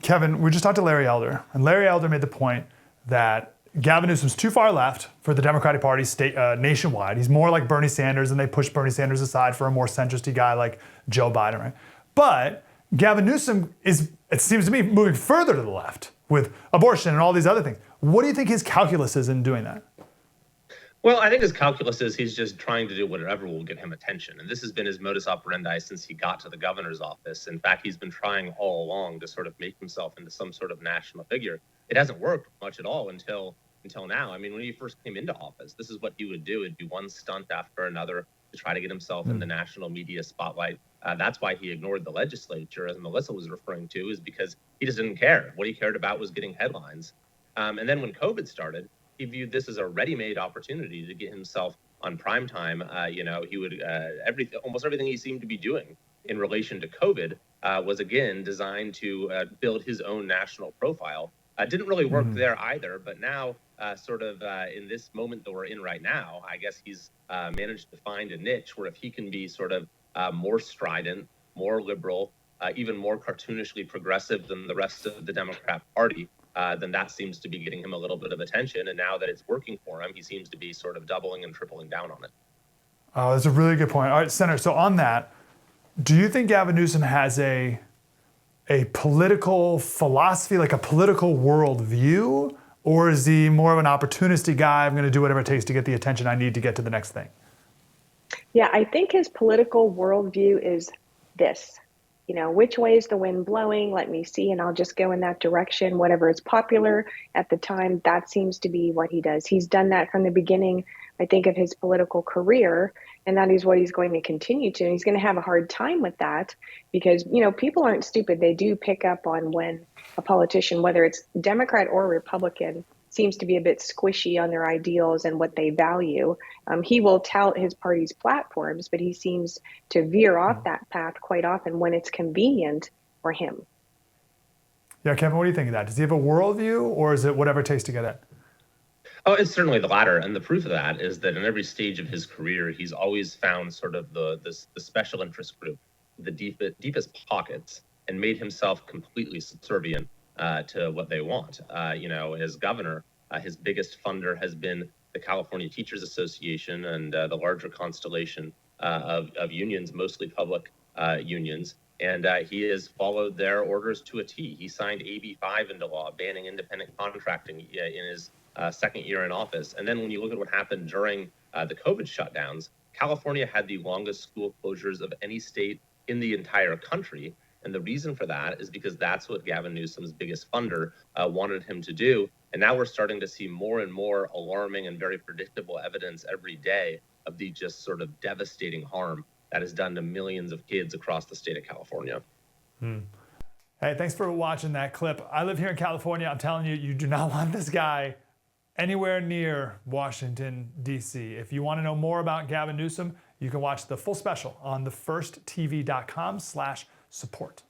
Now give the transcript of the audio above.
Kevin, we just talked to Larry Elder, and Larry Elder made the point that Gavin Newsom's too far left for the Democratic Party nationwide. He's more like Bernie Sanders, and they push Bernie Sanders aside for a more centrist guy like Joe Biden, right? But Gavin Newsom is, it seems to me, moving further to the left with abortion and all these other things. What do you think his calculus is in doing that? Well, I think his calculus is he's just trying to do whatever will get him attention. And this has been his modus operandi since he got to the governor's office. In fact, he's been trying all along to sort of make himself into some sort of national figure. It hasn't worked much at all until now. I mean, when he first came into office, this is what he would do. It'd be one stunt after another to try to get himself in the national media spotlight. That's why he ignored the legislature, as Melissa was referring to, is because he just didn't care. What he cared about was getting headlines. And then when COVID started, he viewed this as a ready-made opportunity to get himself on prime time. He would almost everything he seemed to be doing in relation to COVID was again designed to build his own national profile. Didn't really work there either, but now in this moment that we're in right now, I guess he's managed to find a niche where if he can be sort of more strident, more liberal, even more cartoonishly progressive than the rest of the Democrat Party, then that seems to be getting him a little bit of attention. And now that it's working for him, he seems to be sort of doubling and tripling down on it. Oh, that's a really good point. All right, Senator, so on that, do you think Gavin Newsom has a political philosophy, like a political worldview, or is he more of an opportunistic guy? I'm going to do whatever it takes to get the attention I need to get to the next thing. Yeah, I think his political worldview is this. Which way is the wind blowing? Let me see, and I'll just go in that direction. Whatever is popular at the time, that seems to be what he does. He's done that from the beginning, I think, of his political career, and that is what he's going to continue to. And he's going to have a hard time with that because, people aren't stupid. They do pick up on when a politician, whether it's Democrat or Republican, seems to be a bit squishy on their ideals and what they value. He will tout his party's platforms, but he seems to veer off that path quite often when it's convenient for him. Yeah, Kevin, what do you think of that? Does he have a worldview, or is it whatever it takes to get it? Oh, it's certainly the latter. And the proof of that is that in every stage of his career, he's always found sort of the special interest group, the deepest pockets, and made himself completely subservient to what they want. As governor, his biggest funder has been the California Teachers Association and the larger constellation of unions, mostly public unions. And he has followed their orders to a T. He signed AB 5 into law, banning independent contracting in his second year in office. And then when you look at what happened during the COVID shutdowns, California had the longest school closures of any state in the entire country. And the reason for that is because that's what Gavin Newsom's biggest funder wanted him to do. And now we're starting to see more and more alarming and very predictable evidence every day of the just sort of devastating harm that is done to millions of kids across the state of California. Hey, thanks for watching that clip. I live here in California. I'm telling you, you do not want this guy anywhere near Washington, D.C. If you want to know more about Gavin Newsom, you can watch the full special on thefirsttv.com/support.